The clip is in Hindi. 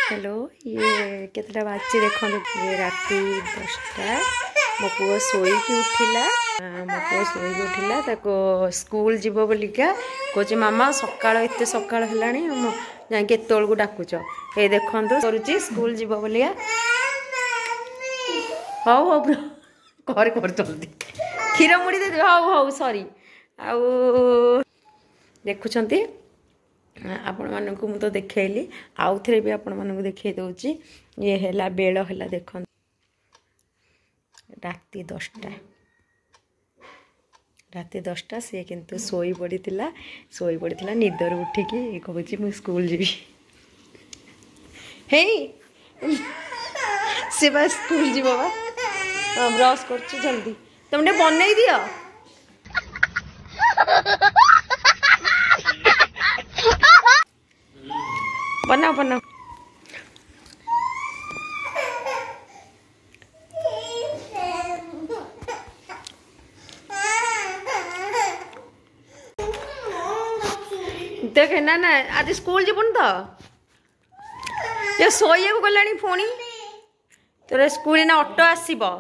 हेलो ये केतटा बाजी देखो ये राति 10टा मो पुओ शोईकी उठिला मो पुओ शोईकी उठिला ताको स्कूल जीव बोलिका कहे मामा सकाळ एते सकाळ हेलाणी जाई केतोल को डाकुच ए देखंतु करूची स्कूल जीव बोलिया हौ हौ कर कर जल्दी क्षीर मुड़ी दे हौ हौ सॉरी आउ देखुछंती आपण मानकु मु तो देखैली आउ थरे भी आपण मानकु देखै दउची ये हैला बेल हैला देखन राति 10टा से किंतु सोई पड़ीला निदर उठिकी कहूची मु स्कूल जीवी हे से बस स्कूल जीव बा ब्रश करछु जल्दी तुमने बनई दियो बनाओ बनाओ देख ना ना आज स्कूल जीवन तो ये सोया को गलानी फोनी तोर स्कूल ना ऑटो आसीबो